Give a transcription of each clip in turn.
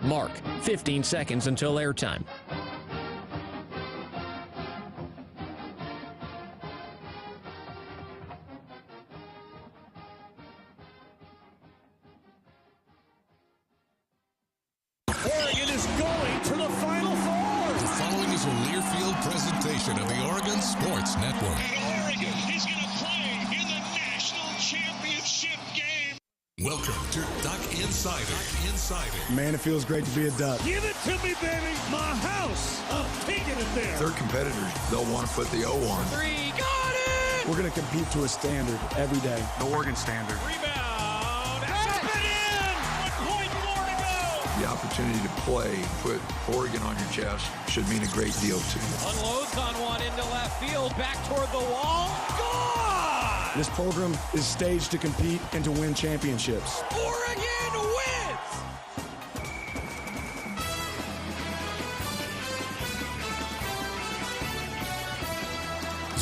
Mark, 15 seconds until airtime. Oregon is going to the Final Four. The following is a Learfield presentation of the Oregon Sports Network. And Oregon is going to play in the national championship game. Welcome to Duck Insider. Man, it feels great to be a Duck. Give it to me, baby. My house. I'm taking it there. Their competitors, they'll want to put the O on. Three, got it! We're going to compete to a standard every day. The Oregon standard. Rebound. Up and in. 1 point more to go. The opportunity to play, put Oregon on your chest, should mean a great deal to you. Unloads on one into left field. Back toward the wall. Gone! This program is staged to compete and to win championships. Oregon wins!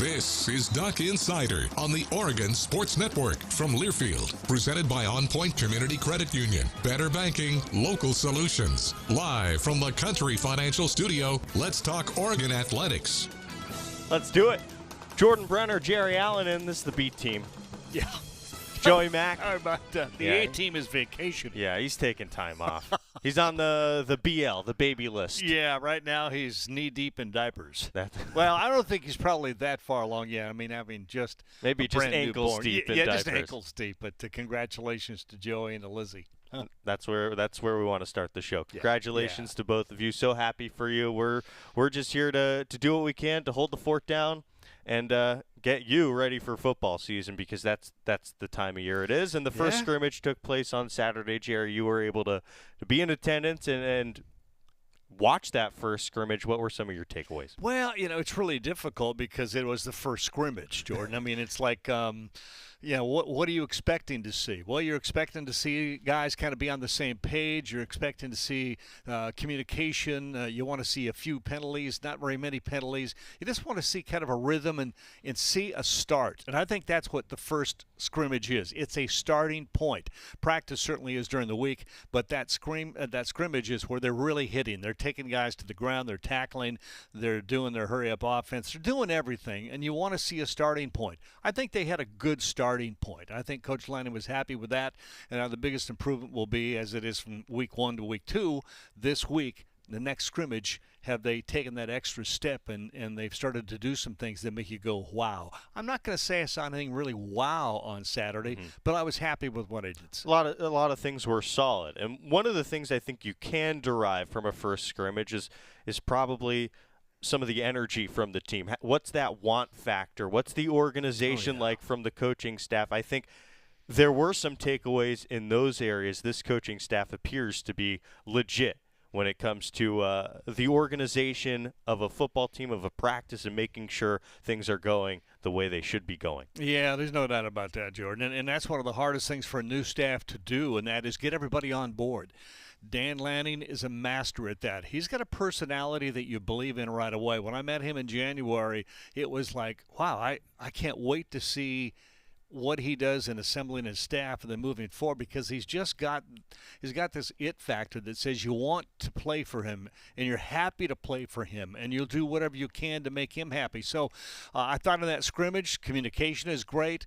This is Duck Insider on the Oregon Sports Network from Learfield. Presented by On Point Community Credit Union. Better banking, local solutions. Live from the Country Financial Studio, let's talk Oregon athletics. Let's do it. Jordan Brenner, Jerry Allen, and this is the B team. Yeah. Joey Mack. How about the A team is vacation. Yeah, he's taking time off. He's on the BL, the baby list. Yeah, right now he's knee-deep in diapers. That- Well, I don't think he's probably that far along yet. I mean, just Maybe a just brand ankles newborn. deep in Yeah, diapers. just ankles deep. But congratulations to Joey and to Lizzie. Huh. That's where we want to start the show. Congratulations to both of you. So happy for you. We're just here to do what we can to hold the fort down and get you ready for football season, because that's the time of year it is. And the first scrimmage took place on Saturday. Jerry, you were able to be in attendance and watch that first scrimmage. What were some of your takeaways? Well, it's really difficult because it was the first scrimmage, Jordan. I mean, it's like, what are you expecting to see? Well, you're expecting to see guys kind of be on the same page. You're expecting to see communication. You want to see a few penalties, not very many penalties. You just want to see kind of a rhythm and see a start. And I think that's what the first scrimmage is. It's a starting point. Practice certainly is during the week, but that scrimmage is where they're really hitting. They're taking guys to the ground. They're tackling. They're doing their hurry-up offense. They're doing everything, and you want to see a starting point. I think they had a good starting point. I think Coach Lanning was happy with that, and the biggest improvement will be, as it is from week 1 to week 2, this week, the next scrimmage, have they taken that extra step and they've started to do some things that make you go, wow. I'm not going to say I saw anything really wow on Saturday, but I was happy with what I did see. A lot of things were solid. And one of the things I think you can derive from a first scrimmage is probably some of the energy from the team. What's that want factor? What's the organization like from the coaching staff? I think there were some takeaways in those areas. This coaching staff appears to be legit when it comes to the organization of a football team, of a practice, and making sure things are going the way they should be going. Yeah, there's no doubt about that, Jordan. And that's one of the hardest things for a new staff to do, and that is get everybody on board. Dan Lanning is a master at that. He's got a personality that you believe in right away. When I met him in January, it was like, wow, I can't wait to see what he does in assembling his staff and then moving forward, because he's got this it factor that says you want to play for him and you're happy to play for him and you'll do whatever you can to make him happy. So I thought in that scrimmage, communication is great.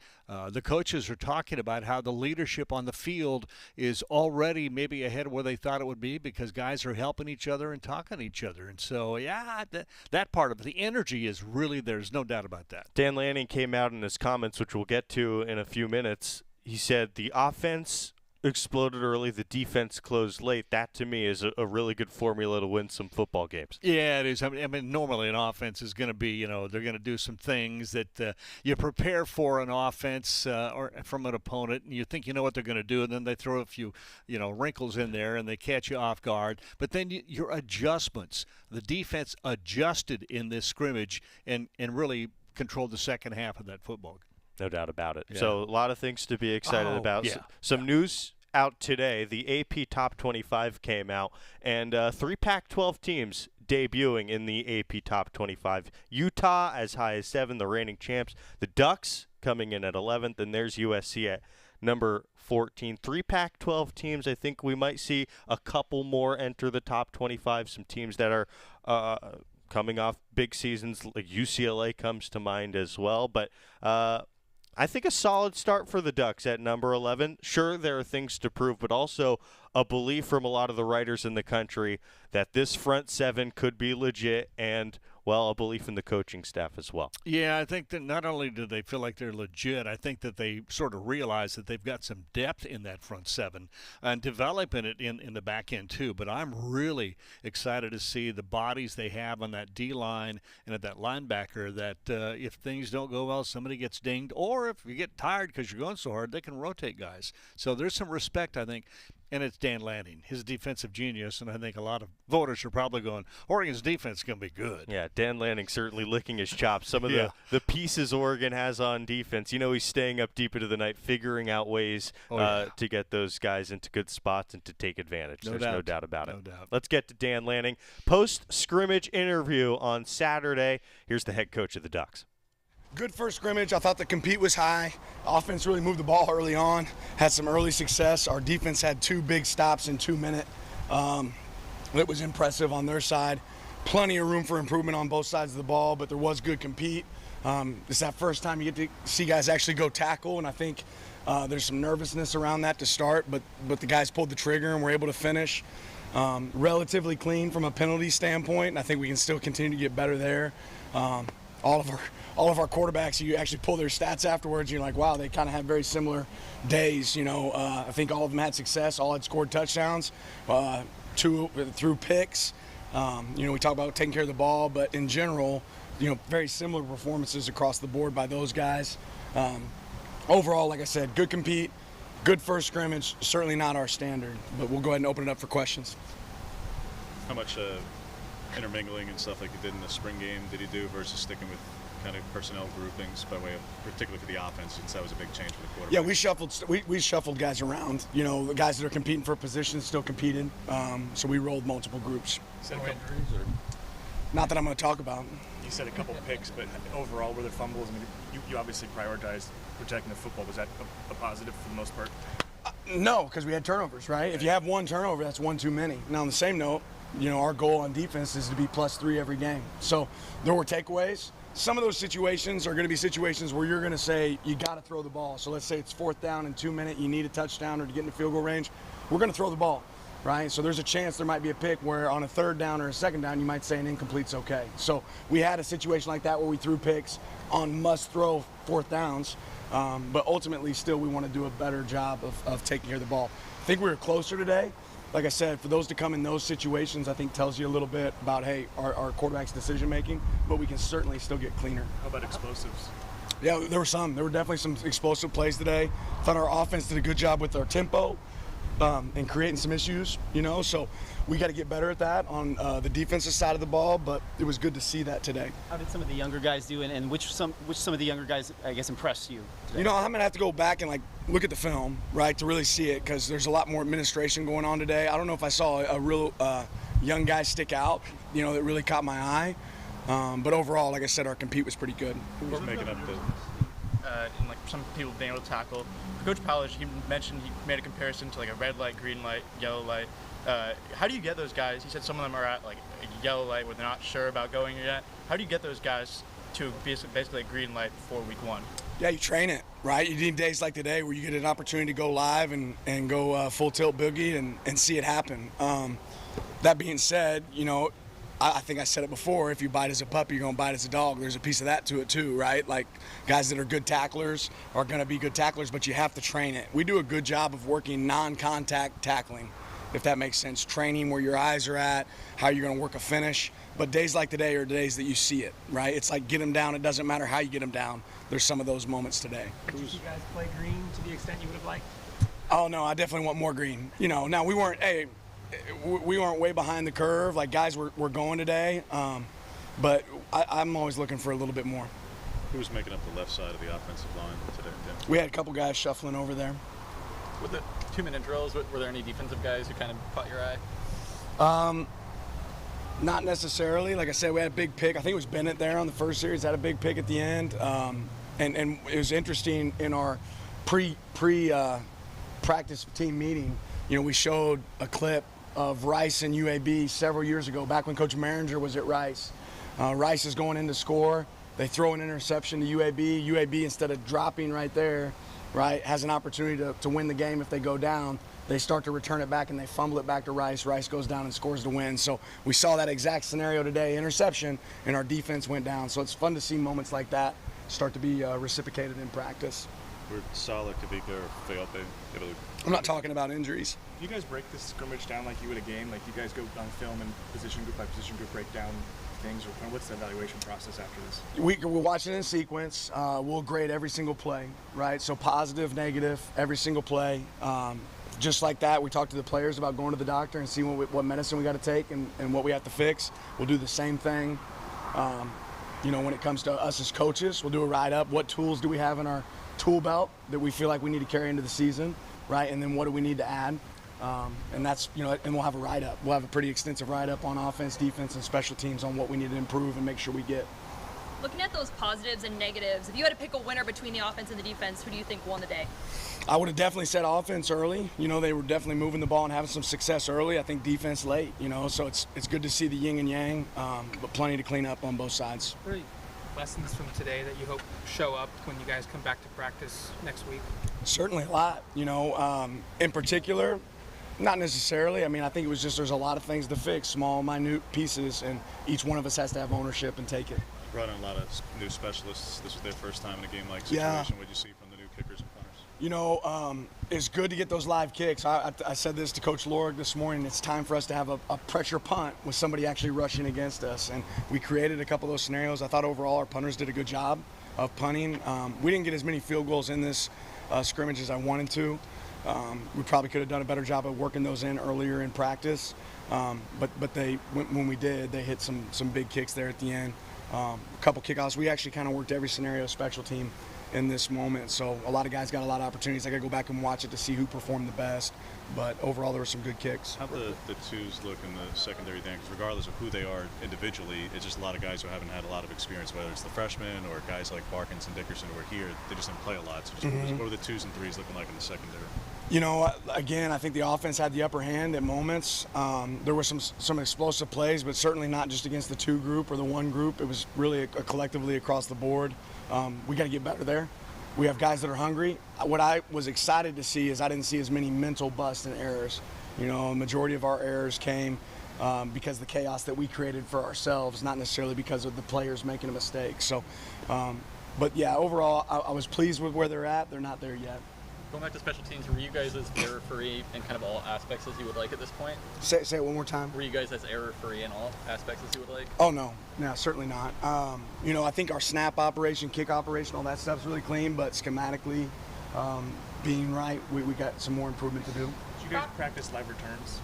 The coaches are talking about how the leadership on the field is already maybe ahead of where they thought it would be, because guys are helping each other and talking to each other. And so, that part of it, the energy is really, there's no doubt about that. Dan Lanning came out in his comments, which we'll get to in a few minutes. He said the offense exploded early, the defense closed late. That, to me, is a really good formula to win some football games. Yeah, it is. I mean, normally an offense is going to be, they're going to do some things that you prepare for an offense or from an opponent, and you think you know what they're going to do, and then they throw a few, wrinkles in there, and they catch you off guard. But then your adjustments, the defense adjusted in this scrimmage and really controlled the second half of that football game. No doubt about it. Yeah. So a lot of things to be excited about. Yeah. Some news out today. The AP Top 25 came out, and 3 Pac-12 teams debuting in the AP Top 25. Utah as high as 7, the reigning champs. The Ducks coming in at 11th, and there's USC at number 14. 3 Pac-12 teams. I think we might see a couple more enter the top 25. Some teams that are coming off big seasons, like UCLA comes to mind as well. But I think a solid start for the Ducks at number 11. Sure, there are things to prove, but also a belief from a lot of the writers in the country that this front seven could be legit, and, well, a belief in the coaching staff as well. Yeah, I think that not only do they feel like they're legit, I think that they sort of realize that they've got some depth in that front seven and developing it in the back end too. But I'm really excited to see the bodies they have on that D-line and at that linebacker, that if things don't go well, somebody gets dinged, or if you get tired because you're going so hard, they can rotate guys. So there's some respect, I think. And it's Dan Lanning, his defensive genius, and I think a lot of voters are probably going, Oregon's defense is going to be good. Yeah, Dan Lanning certainly licking his chops. Some of the pieces Oregon has on defense, he's staying up deep into the night, figuring out ways to get those guys into good spots and to take advantage. There's no doubt about it. No doubt. Let's get to Dan Lanning. Post-scrimmage interview on Saturday. Here's the head coach of the Ducks. Good first scrimmage. I thought the compete was high. Offense really moved the ball early on, had some early success. Our defense had 2 big stops in 2 minutes. It was impressive on their side. Plenty of room for improvement on both sides of the ball, but there was good compete. It's that first time you get to see guys actually go tackle, and I think there's some nervousness around that to start, but the guys pulled the trigger and were able to finish. Relatively clean from a penalty standpoint, and I think we can still continue to get better there. All of our quarterbacks, you actually pull their stats afterwards, you're like, wow, they kind of had very similar days. I think all of them had success, all had scored touchdowns, 2 through picks. We talk about taking care of the ball, but in general, very similar performances across the board by those guys. Overall, like I said, good compete, good first scrimmage, certainly not our standard, but we'll go ahead and open it up for questions. How much intermingling and stuff like you did in the spring game did you do versus sticking with kind of personnel groupings by way of, particularly for the offense, since that was a big change for the quarterback? Yeah, we shuffled guys around. The guys that are competing for positions still competed, so we rolled multiple groups. Injuries, or? Not that I'm going to talk about. You said a couple picks, but overall, were there fumbles? I mean, you obviously prioritized protecting the football. Was that a positive for the most part? No, because we had turnovers, right? If you have 1 turnover, that's 1 too many. Now, on the same note, our goal on defense is to be +3 every game. So there were takeaways. Some of those situations are going to be situations where you're going to say you got to throw the ball. So let's say it's 4th down in 2 minutes, you need a touchdown or to get into field goal range. We're going to throw the ball, right? So there's a chance there might be a pick where on a 3rd down or a 2nd down, you might say an incomplete's okay. So we had a situation like that where we threw picks on must-throw 4th downs. But ultimately, still, we want to do a better job of taking care of the ball. I think we were closer today. Like I said, for those to come in those situations, I think tells you a little bit about, hey, our quarterback's decision-making, but we can certainly still get cleaner. How about explosives? Yeah, there were some. There were definitely some explosive plays today. I thought our offense did a good job with our tempo and creating some issues, so we got to get better at that on the defensive side of the ball, but it was good to see that today. How did some of the younger guys do, and which some of the younger guys, I guess, impressed you today? I'm going to have to go back and look at the film, right, to really see it, because there's a lot more administration going on today. I don't know if I saw a real young guy stick out, that really caught my eye. But overall, like I said, our compete was pretty good. Who was making up the... and some people being able to tackle. Coach Powell, he mentioned, he made a comparison to a red light, green light, yellow light. How do you get those guys? He said some of them are at a yellow light where they're not sure about going yet. How do you get those guys to basically a green light before week 1? Yeah, you train it, right? You need days like today where you get an opportunity to go live and go full tilt boogie and see it happen. That being said, I think I said it before, if you bite as a puppy, you're going to bite as a dog. There's a piece of that to it too, right? Guys that are good tacklers are going to be good tacklers, but you have to train it. We do a good job of working non-contact tackling, if that makes sense. Training where your eyes are at, how you're going to work a finish. But days like today are days that you see it, right? It's like get them down. It doesn't matter how you get them down. There's some of those moments today. Did you guys play green to the extent you would have liked? Oh, no, I definitely want more green. Now we weren't way behind the curve. Guys were going today, but I'm always looking for a little bit more. Who was making up the left side of the offensive line today, Tim? We had a couple guys shuffling over there. With the 2-minute drills, were there any defensive guys who kind of caught your eye? Not necessarily. Like I said, we had a big pick. I think it was Bennett there on the first series, had a big pick at the end. And it was interesting in our practice team meeting, we showed a clip of Rice and UAB several years ago, back when Coach Maringer was at Rice. Rice is going in to score. They throw an interception to UAB. UAB, instead of dropping right there, right, has an opportunity to win the game if they go down. They start to return it back and they fumble it back to Rice. Rice goes down and scores the win. So we saw that exact scenario today, interception, and our defense went down. So it's fun to see moments like that start to be reciprocated in practice. We're solid, Kavika, or Feope. I'm not talking about injuries. Do you guys break this scrimmage down like you would a game? Like, do you guys go on film and position group by position group break down things, or kind of what's the evaluation process after this? We're watching in sequence. We'll grade every single play, right? So positive, negative, every single play. Just like that, we talk to the players about going to the doctor and seeing what medicine we got to take and what we have to fix. We'll do the same thing. When it comes to us as coaches, we'll do a write-up. What tools do we have in our tool belt that we feel like we need to carry into the season, right? And then what do we need to add? And that's, and we'll have a write-up. We'll have a pretty extensive write-up on offense, defense, and special teams on what we need to improve and make sure we get. Looking at those positives and negatives, if you had to pick a winner between the offense and the defense, who do you think won the day? I would have definitely said offense early. They were definitely moving the ball and having some success early. I think defense late, so it's good to see the yin and yang, but plenty to clean up on both sides. Lessons from today that you hope show up when you guys come back to practice next week? Certainly a lot, in particular, not necessarily. I think it was just there's a lot of things to fix, small, minute pieces, and each one of us has to have ownership and take it. Brought in a lot of new specialists. This was their first time in a game-like situation. Yeah. What did you see from the new kickers and punters? It's good to get those live kicks. I said this to Coach Lorg this morning. It's time for us to have a pressure punt with somebody actually rushing against us. And we created a couple of those scenarios. I thought overall our punters did a good job of punting. We didn't get as many field goals in this scrimmage as I wanted to. We probably could have done a better job of working those in earlier in practice. But when we did, they hit some big kicks there at the end. A couple kickoffs. We actually kind of worked every scenario special team in this moment. So a lot of guys got a lot of opportunities. I got to go back and watch it to see who performed the best. But overall, there were some good kicks. How the twos look in the secondary then? Because regardless of who they are individually, it's just a lot of guys who haven't had a lot of experience, whether it's the freshmen or guys like Barkins and Dickerson who are here. They just didn't play a lot. So just what were the twos and threes looking like in the secondary? Again, I think the offense had the upper hand at moments. There were some explosive plays, but certainly not just against the two group or the one group. It was really collectively across the board. We got to get better there. We have guys that are hungry. What I was excited to see is I didn't see as many mental busts and errors. A majority of our errors came because of the chaos that we created for ourselves, not necessarily because of the players making a mistake. So, but yeah, overall, I was pleased with where they're at. They're not there yet. Going back to special teams, were you guys as error-free in kind of all aspects as you would like at this point? Say it one more time. Were you guys as error-free in all aspects as you would like? Oh, no, certainly not. I think our snap operation, kick operation, all that stuff's really clean, but schematically being right, we got some more improvement to do. Did you guys practice live returns?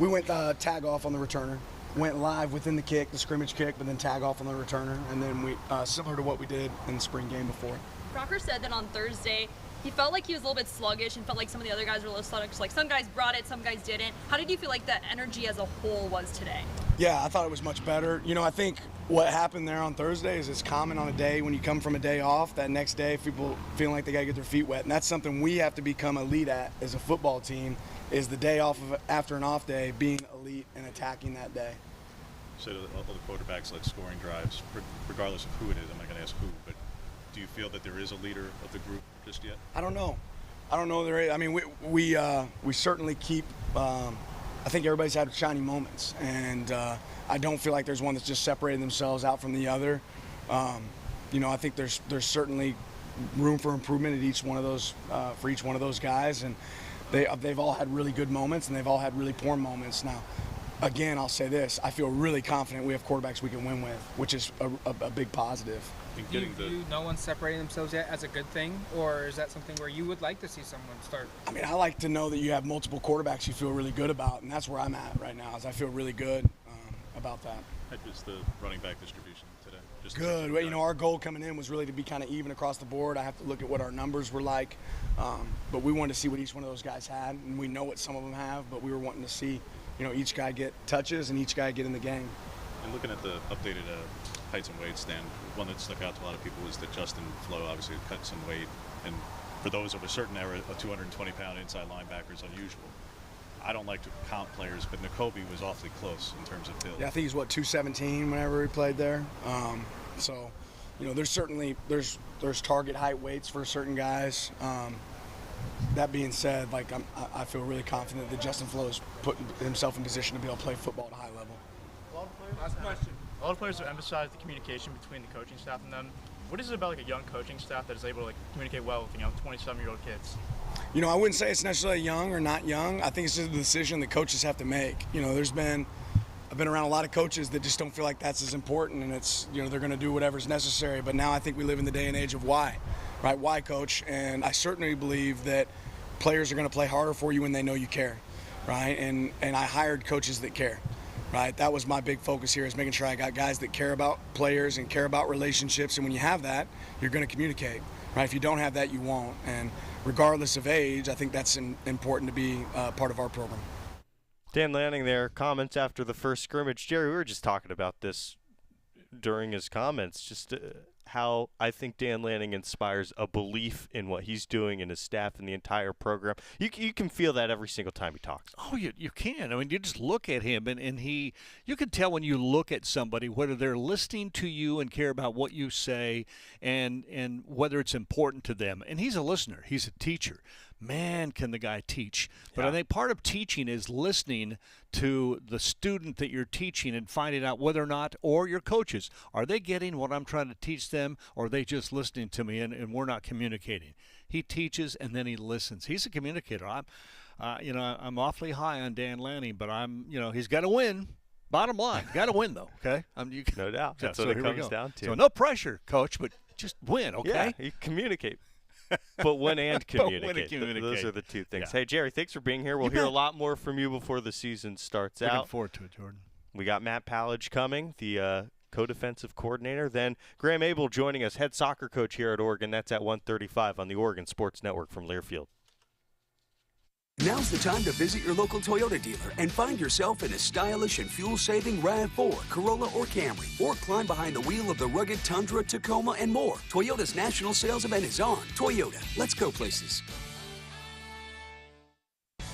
We went tag off on the returner. Went live within the kick, the scrimmage kick, but then tag off on the returner, and then we similar to what we did in the spring game before. Crocker said that on Thursday, he felt like he was a little bit sluggish and felt like some of the other guys were a little sluggish. Like some guys brought it, some guys didn't. How did you feel like the energy as a whole was today? Yeah, I thought it was much better. I think what happened there on Thursday is it's common on a day when you come from a day off, that next day people feeling like they got to get their feet wet. And that's something we have to become elite at as a football team, is the day off after an off day, being elite and attacking that day. So all the quarterbacks like scoring drives, regardless of who it is. I'm not going to ask who, but do you feel that there is a leader of the group just yet? I don't know. There is. We certainly keep. I think everybody's had shining moments, and I don't feel like there's one that's just separated themselves out from the other. I think there's certainly room for improvement at each one of those for each one of those guys, and they've all had really good moments, and they've all had really poor moments. Now, again, I'll say this: I feel really confident we have quarterbacks we can win with, which is a big positive. Do you view no one separating themselves yet as a good thing, or is that something where you would like to see someone start? I like to know that you have multiple quarterbacks you feel really good about, and that's where I'm at right now. Is I feel really good about that. Just the running back distribution today. Just good. Our goal coming in was really to be kind of even across the board. I have to look at what our numbers were like, but we wanted to see what each one of those guys had, and we know what some of them have, but we were wanting to see, each guy get touches and each guy get in the game. And looking at the updated heights and weights, Dan, one that stuck out to a lot of people was that Justin Flo obviously cut some weight, and for those of a certain era, a 220-pound inside linebacker is unusual. I don't like to count players, but Nakobe was awfully close in terms of build. Yeah, I think he's 217 whenever he played there. So, there's certainly there's target height weights for certain guys. That being said, I feel really confident that Justin Flo has put himself in position to be able to play football at a high level. Last question. A lot of players have emphasized the communication between the coaching staff and them. What is it about a young coaching staff that is able to communicate well with 27-year-old kids? I wouldn't say it's necessarily young or not young. I think it's just a decision that coaches have to make. I've been around a lot of coaches that just don't feel like that's as important, and it's they're going to do whatever's necessary. But now I think we live in the day and age of why, right? Why coach? And I certainly believe that players are going to play harder for you when they know you care, right? And I hired coaches that care. Right, that was my big focus here, is making sure I got guys that care about players and care about relationships. And when you have that, you're going to communicate. Right? If you don't have that, you won't. And regardless of age, I think that's important to be part of our program. Dan Lanning there, comments after the first scrimmage. Jerry, we were just talking about this during his comments, just how I think Dan Lanning inspires a belief in what he's doing and his staff and the entire program. You can feel that every single time he talks. Oh, you can. I mean, you just look at him, and you can tell when you look at somebody whether they're listening to you and care about what you say and whether it's important to them. And he's a listener. He's a teacher. Man, can the guy teach. But I think part of teaching is listening to the student that you're teaching and finding out whether or not, or your coaches, are they getting what I'm trying to teach them, or are they just listening to me and we're not communicating? He teaches and then he listens. He's a communicator. I'm awfully high on Dan Lanning, but he's got to win. Bottom line, got to win though. Okay, no doubt. That's what it comes down to. So no pressure, coach, but just win. Okay, yeah, you communicate. But win and communicate. Those are the two things. Yeah. Hey, Jerry, thanks for being here. We'll hear a lot more from you before the season starts out. Looking forward to it, Jordan. We got Matt Pallage coming, the co-defensive coordinator. Then Graeme Abel joining us, head soccer coach here at Oregon. That's at 1:35 on the Oregon Sports Network from Learfield. Now's the time to visit your local Toyota dealer and find yourself in a stylish and fuel-saving RAV4, Corolla, or Camry. Or climb behind the wheel of the rugged Tundra, Tacoma, and more. Toyota's national sales event is on. Toyota, let's go places.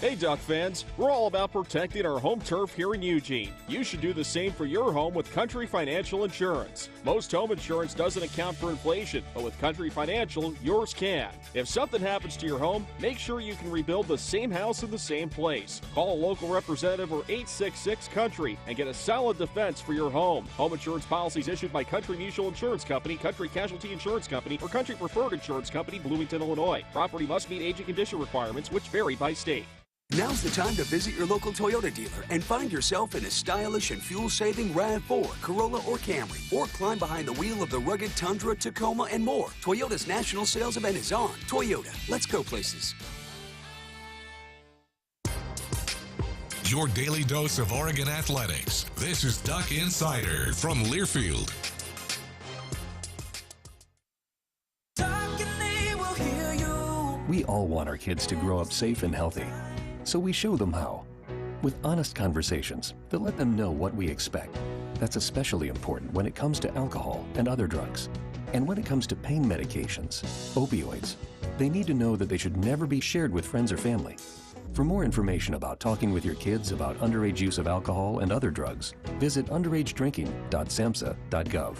Hey Duck fans, we're all about protecting our home turf here in Eugene. You should do the same for your home with Country Financial Insurance. Most home insurance doesn't account for inflation, but with Country Financial, yours can. If something happens to your home, make sure you can rebuild the same house in the same place. Call a local representative or 866-COUNTRY and get a solid defense for your home. Home insurance policies issued by Country Mutual Insurance Company, Country Casualty Insurance Company, or Country Preferred Insurance Company, Bloomington, Illinois. Property must meet age and condition requirements, which vary by state. Now's the time to visit your local Toyota dealer and find yourself in a stylish and fuel-saving RAV4, Corolla, or Camry. Or climb behind the wheel of the rugged Tundra, Tacoma, and more. Toyota's national sales event is on. Toyota, let's go places. Your daily dose of Oregon athletics. This is Duck Insider from Learfield. We all want our kids to grow up safe and healthy, so we show them how. With honest conversations that let them know what we expect. That's especially important when it comes to alcohol and other drugs. And when it comes to pain medications, opioids, they need to know that they should never be shared with friends or family. For more information about talking with your kids about underage use of alcohol and other drugs, visit underagedrinking.samhsa.gov.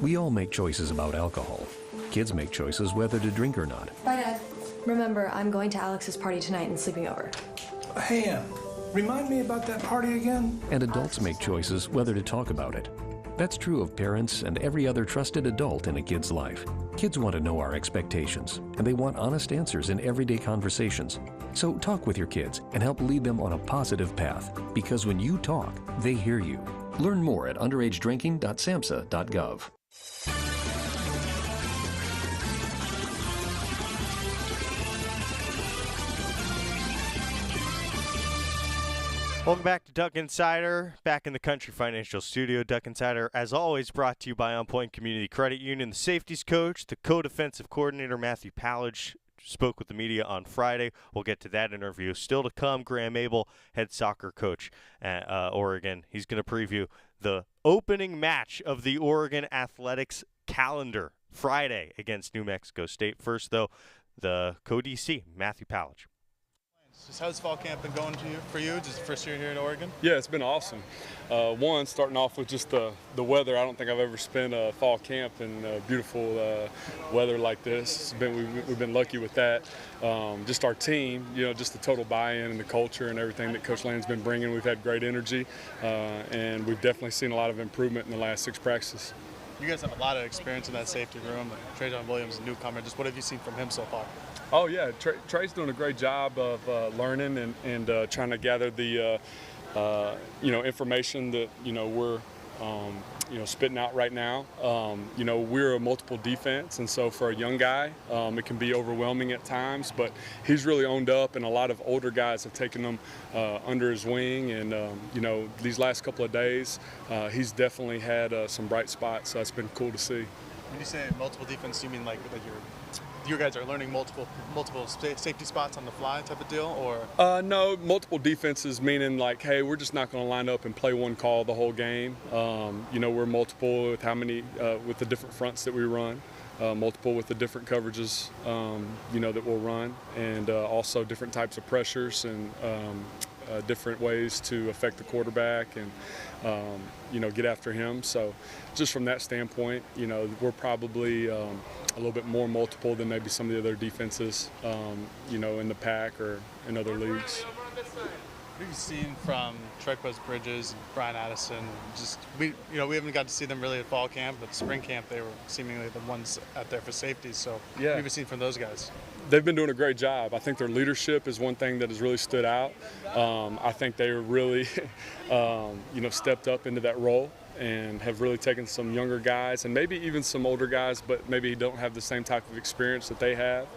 We all make choices about alcohol. Kids make choices whether to drink or not. Bye, Dad. Remember, I'm going to Alex's party tonight and sleeping over. Hey, remind me about that party again? And adults make choices whether to talk about it. That's true of parents and every other trusted adult in a kid's life. Kids want to know our expectations, and they want honest answers in everyday conversations. So talk with your kids and help lead them on a positive path, because when you talk, they hear you. Learn more at underagedrinking.samhsa.gov. Welcome back to Duck Insider, back in the Country Financial Studio. Duck Insider, as always, brought to you by On Point Community Credit Union. The safeties coach, the co-defensive coordinator, Matthew Pallage, spoke with the media on Friday. We'll get to that interview. Still to come, Graeme Abel, head soccer coach at Oregon. He's going to preview the opening match of the Oregon Athletics calendar Friday against New Mexico State. First, though, the co-DC, Matthew Powledge. Just how's fall camp been going for you? Just the first year here in Oregon? Yeah, it's been awesome. One, starting off with just the weather. I don't think I've ever spent a fall camp in beautiful weather like this. We've been lucky with that. Just our team, just the total buy-in and the culture and everything that Coach Lanning's been bringing. We've had great energy, and we've definitely seen a lot of improvement in the last 6 practices. You guys have a lot of experience in that safety room. Trajan Williams, a newcomer. Just what have you seen from him so far? Oh yeah, Trey's doing a great job of learning and trying to gather the information that we're spitting out right now. We're a multiple defense, and so for a young guy, it can be overwhelming at times. But he's really owned up, and a lot of older guys have taken him under his wing. And these last couple of days, he's definitely had some bright spots. So it's been cool to see. When you say multiple defense, you mean like your guys are learning multiple safety spots on the fly type of deal, or? No, multiple defenses meaning like, hey, we're just not going to line up and play one call the whole game. We're multiple with with the different fronts that we run, multiple with the different coverages, that we'll run, and also different types of pressures and different ways to affect the quarterback and get after him. So just from that standpoint, we're probably a little bit more multiple than maybe some of the other defenses, in the pack or in other leagues. What have you seen from Trequez Bridges and Brian Addison? We haven't got to see them really at fall camp, but spring camp they were seemingly the ones out there for safety. So yeah. What have you seen from those guys? They've been doing a great job. I think their leadership is one thing that has really stood out. I think they really, stepped up into that role and have really taken some younger guys and maybe even some older guys, but maybe don't have the same type of experience that they have.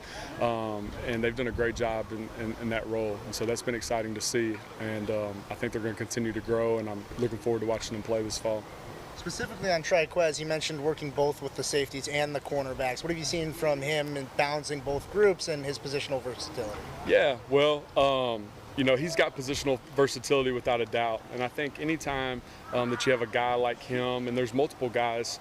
And they've done a great job in that role. And so that's been exciting to see. And I think they're going to continue to grow, and I'm looking forward to watching them play this fall. Specifically on Trequez, you mentioned working both with the safeties and the cornerbacks. What have you seen from him in balancing both groups and his positional versatility? Yeah, well, he's got positional versatility without a doubt. And I think anytime that you have a guy like him, and there's multiple guys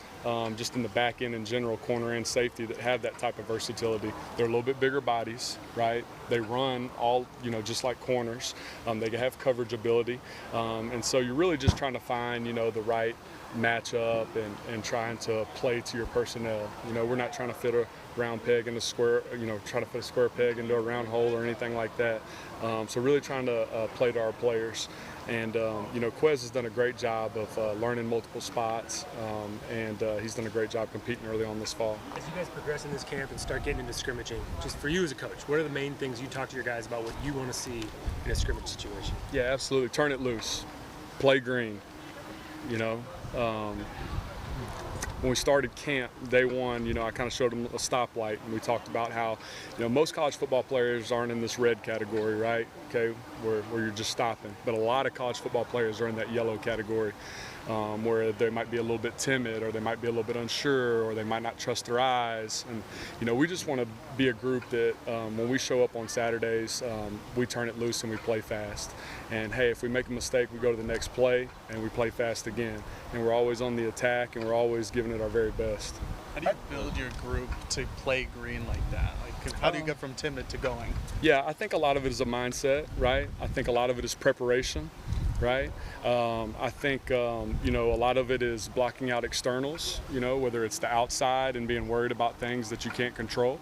just in the back end in general, corner and safety, that have that type of versatility. They're a little bit bigger bodies, right? They run all, just like corners. They have coverage ability. And so you're really just trying to find, the right matchup and trying to play to your personnel. We're not trying to fit a round peg in a square, try to fit a square peg into a round hole or anything like that. So really trying to play to our players. And, Quez has done a great job of learning multiple spots, and he's done a great job competing early on this fall. As you guys progress in this camp and start getting into scrimmaging, just for you as a coach, what are the main things you talk to your guys about what you want to see in a scrimmage situation? Yeah, absolutely. Turn it loose. Play green. When we started camp, day one, I kind of showed them a stoplight, and we talked about how, most college football players aren't in this red category, right? Okay, where you're just stopping. But a lot of college football players are in that yellow category, where they might be a little bit timid, or they might be a little bit unsure, or they might not trust their eyes. And, we just want to be a group that when we show up on Saturdays, we turn it loose and we play fast. And, hey, if we make a mistake, we go to the next play and we play fast again. And we're always on the attack, and we're always giving it our very best. How do you build your group to play green like that? How do you get from timid to going? Yeah, I think a lot of it is a mindset, right? I think a lot of it is preparation, right? I think, a lot of it is blocking out externals, whether it's the outside and being worried about things that you can't control.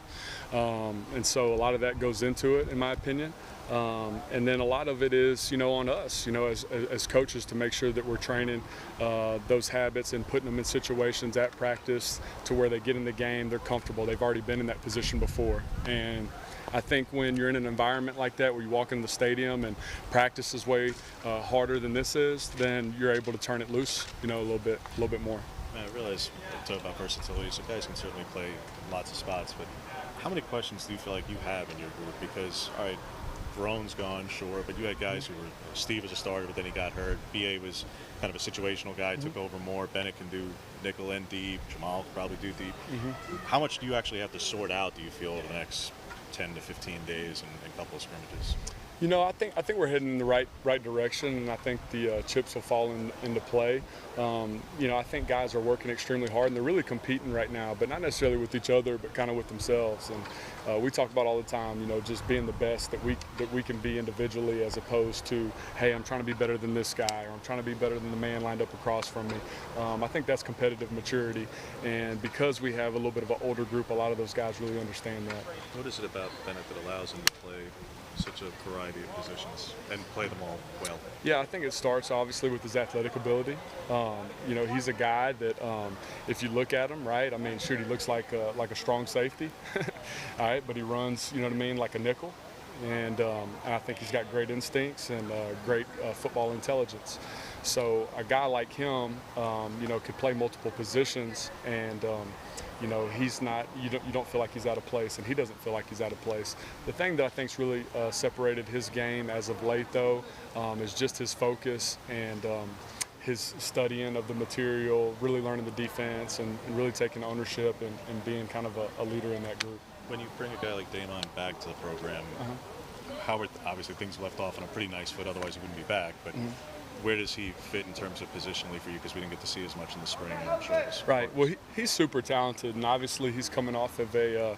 And so a lot of that goes into it, in my opinion. And then a lot of it is, on us, as coaches, to make sure that we're training those habits and putting them in situations at practice to where they get in the game, they're comfortable. They've already been in that position before. And I think when you're in an environment like that, where you walk into the stadium and practice is way harder than this is, then you're able to turn it loose, a little bit more. I realize you talk about versatility, so guys can certainly play lots of spots, but how many questions do you feel like you have in your group? Because, all right, Veron's gone, sure, but you had guys who were, Steve was a starter, but then he got hurt. B.A. was kind of a situational guy, took over more. Bennett can do nickel and deep. Jamal can probably do deep. How much do you actually have to sort out, do you feel, over the next 10 to 15 days and a couple of scrimmages? I think we're heading in the right direction, and I think the chips will fall into play. I think guys are working extremely hard, and they're really competing right now, but not necessarily with each other, but kind of with themselves. And we talk about all the time, just being the best that we can be individually, as opposed to, hey, I'm trying to be better than this guy, or I'm trying to be better than the man lined up across from me. I think that's competitive maturity, and because we have a little bit of an older group, a lot of those guys really understand that. What is it about Bennett that allows him to play such a variety of positions and play them all well? Yeah, I think it starts obviously with his athletic ability. He's a guy that if you look at him, right, he looks like a strong safety, all right, but he runs, like a nickel. And I think he's got great instincts and great football intelligence. So a guy like him, could play multiple positions, and he's not. You don't feel like he's out of place, and he doesn't feel like he's out of place. The thing that I think's really separated his game as of late, though, is just his focus and his studying of the material, really learning the defense, and really taking ownership and being kind of a leader in that group. When you bring a guy like Damon back to the program, Howard, obviously things left off on a pretty nice foot, otherwise he wouldn't be back, but where does he fit in terms of positionally for you? Because we didn't get to see as much in the spring. Right. Well, he's super talented, and obviously he's coming off of a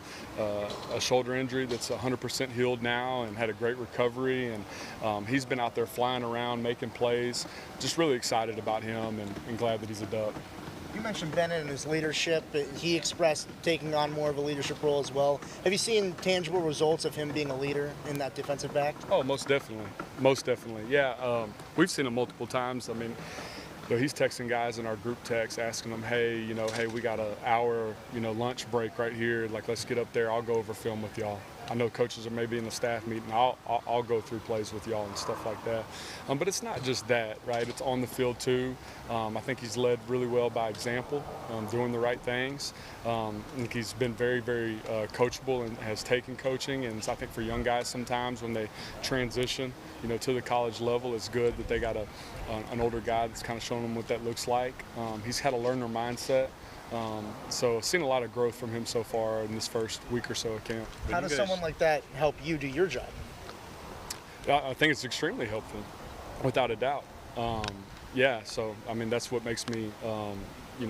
shoulder injury that's 100% healed now, and had a great recovery, and he's been out there flying around, making plays. Just really excited about him, and glad that he's a Duck. You mentioned Bennett and his leadership. He expressed taking on more of a leadership role as well. Have you seen tangible results of him being a leader in that defensive back? Oh, most definitely. Most definitely. Yeah, we've seen him multiple times. He's texting guys in our group text, asking them, hey, we got an hour, lunch break right here. Like, let's get up there. I'll go over film with y'all. I know coaches are maybe in the staff meeting. I'll go through plays with y'all and stuff like that. But it's not just that, right? It's on the field too. I think he's led really well by example, doing the right things. I think he's been very, very coachable and has taken coaching. And I think for young guys sometimes when they transition, to the college level, it's good that they got an older guy that's kind of showing them what that looks like. He's had a learner mindset. So I've seen a lot of growth from him so far in this first week or so of camp. How does someone like that help you do your job? I think it's extremely helpful, without a doubt. So that's what makes me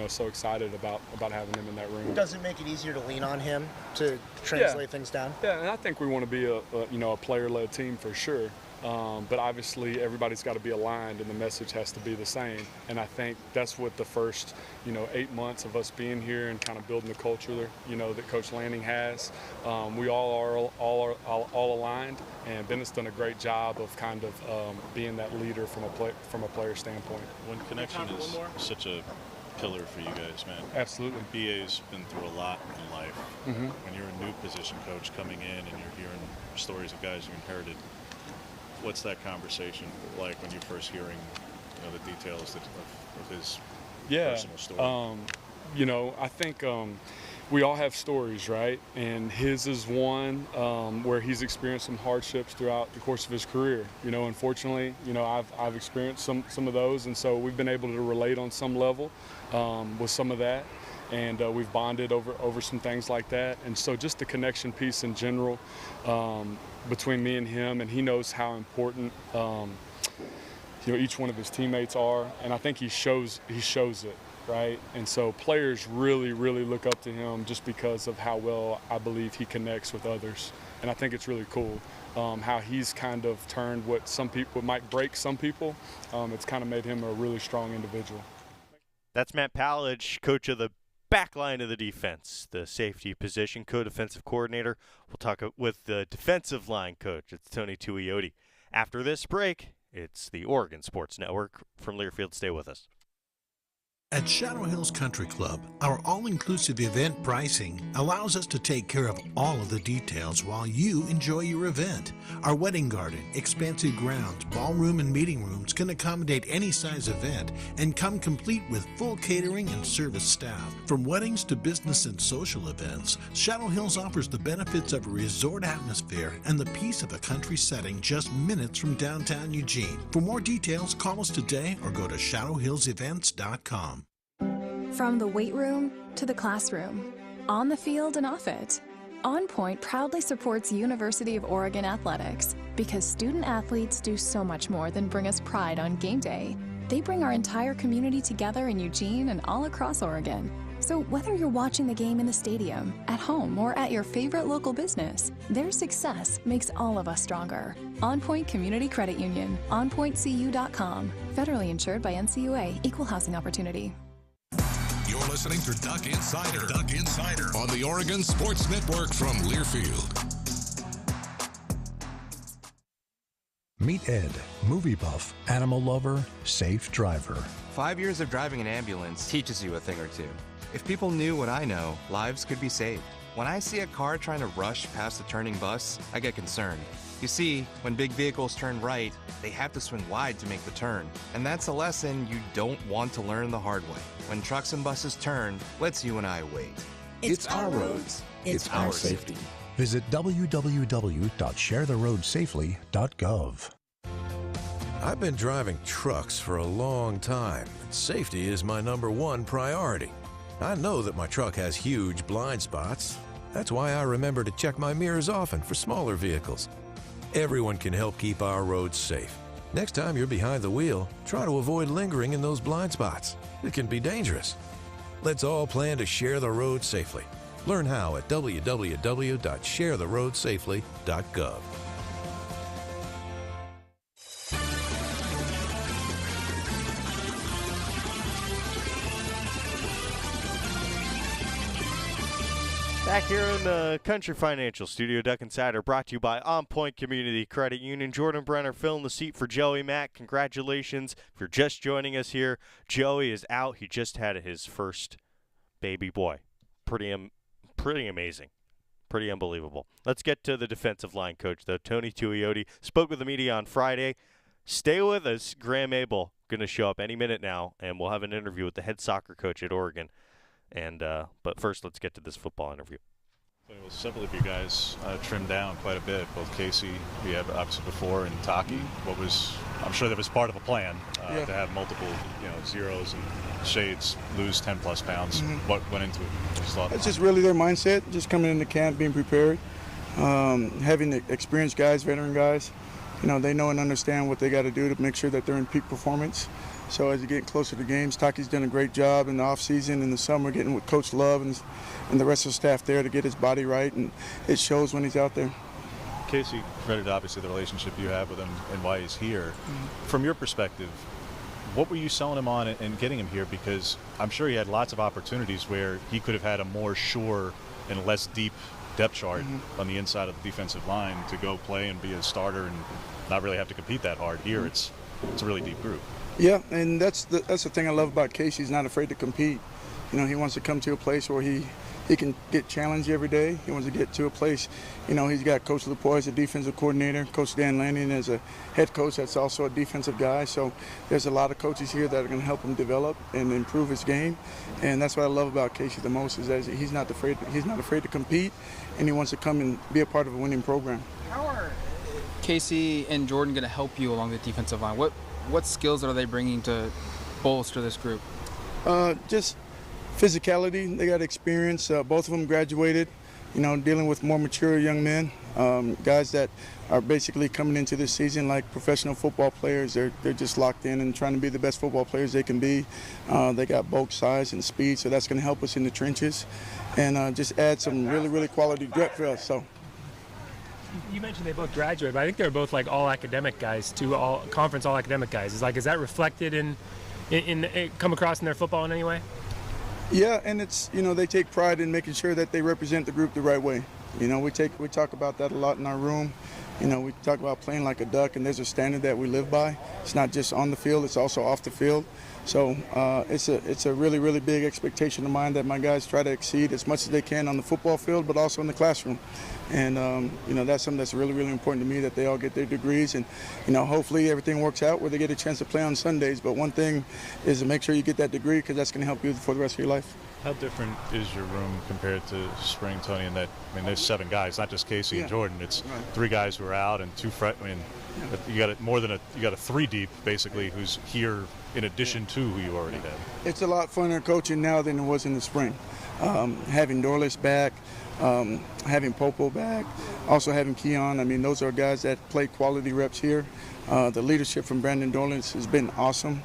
so excited about having him in that room. Does it make it easier to lean on him to translate things down? Yeah, and I think we want to be a player-led team for sure. But obviously everybody's got to be aligned, and the message has to be the same. And I think that's what the first 8 months of us being here and kind of building the culture that Coach Lanning has. We all are aligned, and Bennett's done a great job of kind of being that leader from a player standpoint. When connection is such a pillar for you guys, man. Absolutely. BA's been through a lot in life. When you're a new position coach coming in and you're hearing stories of guys you inherited, what's that conversation like when you're first hearing the details of his personal story? I think we all have stories, right? And his is one where he's experienced some hardships throughout the course of his career. Unfortunately, I've experienced some of those, and so we've been able to relate on some level with some of that. And we've bonded over some things like that. And so just the connection piece in general between me and him, and he knows how important each one of his teammates are, and I think he shows it, right? And so players really, really look up to him just because of how well I believe he connects with others. And I think it's really cool how he's kind of turned what might break some people. It's kind of made him a really strong individual. That's Matt Palage, coach of the back line of the defense, the safety position, co-defensive coordinator. We'll talk with the defensive line coach. It's Tony Tuioti. After this break, it's the Oregon Sports Network from Learfield. Stay with us. At Shadow Hills Country Club, our all-inclusive event pricing allows us to take care of all of the details while you enjoy your event. Our wedding garden, expansive grounds, ballroom, and meeting rooms can accommodate any size event and come complete with full catering and service staff. From weddings to business and social events, Shadow Hills offers the benefits of a resort atmosphere and the peace of a country setting just minutes from downtown Eugene. For more details, call us today or go to shadowhillsevents.com. From the weight room to the classroom, on the field and off it, On Point proudly supports University of Oregon athletics because student athletes do so much more than bring us pride on game day. They bring our entire community together in Eugene and all across Oregon. So whether you're watching the game in the stadium, at home, or at your favorite local business, their success makes all of us stronger. On Point Community Credit Union, onpointcu.com. Federally insured by NCUA, Equal Housing Opportunity. You're listening to Duck Insider. Duck Insider on the Oregon Sports Network from Learfield. Meet Ed, movie buff, animal lover, safe driver. 5 years of driving an ambulance teaches you a thing or two. If people knew what I know, lives could be saved. When I see a car trying to rush past a turning bus, I get concerned. You see, when big vehicles turn right, they have to swing wide to make the turn. And that's a lesson you don't want to learn the hard way. When trucks and buses turn, let's you and I wait. It's our roads. It's our safety. Visit www.sharetheroadsafely.gov. I've been driving trucks for a long time, and safety is my #1 priority. I know that my truck has huge blind spots. That's why I remember to check my mirrors often for smaller vehicles. Everyone can help keep our roads safe. Next time you're behind the wheel, try to avoid lingering in those blind spots. It can be dangerous. Let's all plan to share the road safely. Learn how at www.sharetheroadsafely.gov. Back here in the Country Financial Studio, Duck Insider, brought to you by On Point Community Credit Union. Jordan Brenner filling the seat for Joey Mack. Congratulations if you're just joining us here. Joey is out. He just had his first baby boy. Pretty amazing. Pretty unbelievable. Let's get to the defensive line coach, though. Tony Tuioti spoke with the media on Friday. Stay with us. Graeme Abel going to show up any minute now, and we'll have an interview with the head soccer coach at Oregon. But first, let's get to this football interview. It was several of you guys trimmed down quite a bit. Both Casey, we had obviously before, and Taki. I'm sure that was part of a plan to have multiple, zeros and shades lose 10+ pounds. What went into it? It's just really their mindset. Just coming into camp, being prepared, having experienced guys, veteran guys. They know and understand what they got to do to make sure that they're in peak performance. So as you get closer to games, Taki's done a great job in the offseason, in the summer, getting with Coach Love and the rest of the staff there to get his body right, and it shows when he's out there. Casey, credit obviously the relationship you have with him and why he's here. From your perspective, what were you selling him on and getting him here? Because I'm sure he had lots of opportunities where he could have had a more sure and less deep depth chart on the inside of the defensive line to go play and be a starter and not really have to compete that hard. Here it's a really deep group. Yeah, and that's the thing I love about Casey. He's not afraid to compete. He wants to come to a place where he can get challenged every day. He wants to get to a place, he's got Coach Lepoy as a defensive coordinator, Coach Dan Lanning as a head coach that's also a defensive guy. So there's a lot of coaches here that are going to help him develop and improve his game. And that's what I love about Casey the most is that he's not afraid to compete, and he wants to come and be a part of a winning program. How are Casey and Jordan going to help you along the defensive line? What skills are they bringing to bolster this group? Just physicality. They got experience. Both of them graduated, dealing with more mature young men, guys that are basically coming into this season like professional football players. They're just locked in and trying to be the best football players they can be. They got bulk, size, and speed, so that's going to help us in the trenches and just add some really, really quality depth for us. So. You mentioned they both graduated, but I think they're both like all academic guys, conference all academic guys. Is that reflected in come across in their football in any way? Yeah, and it's they take pride in making sure that they represent the group the right way. We talk about that a lot in our room. We talk about playing like a duck, and there's a standard that we live by. It's not just on the field; it's also off the field. So it's a really, really big expectation of mine that my guys try to exceed as much as they can on the football field, but also in the classroom. And that's something that's really, really important to me, that they all get their degrees, and hopefully everything works out where they get a chance to play on Sundays. But one thing is to make sure you get that degree, because that's going to help you for the rest of your life. How different is your room compared to spring, Tony? There's 7 guys, not just Casey and Jordan. It's 3 guys who are out and 2 you got a 3 deep basically who's here in addition to who you already have. It's a lot funner coaching now than it was in the spring. having Dorless back, having Popo back, also having Keon. I mean, those are guys that play quality reps here. The leadership from Brandon Dorless has been awesome.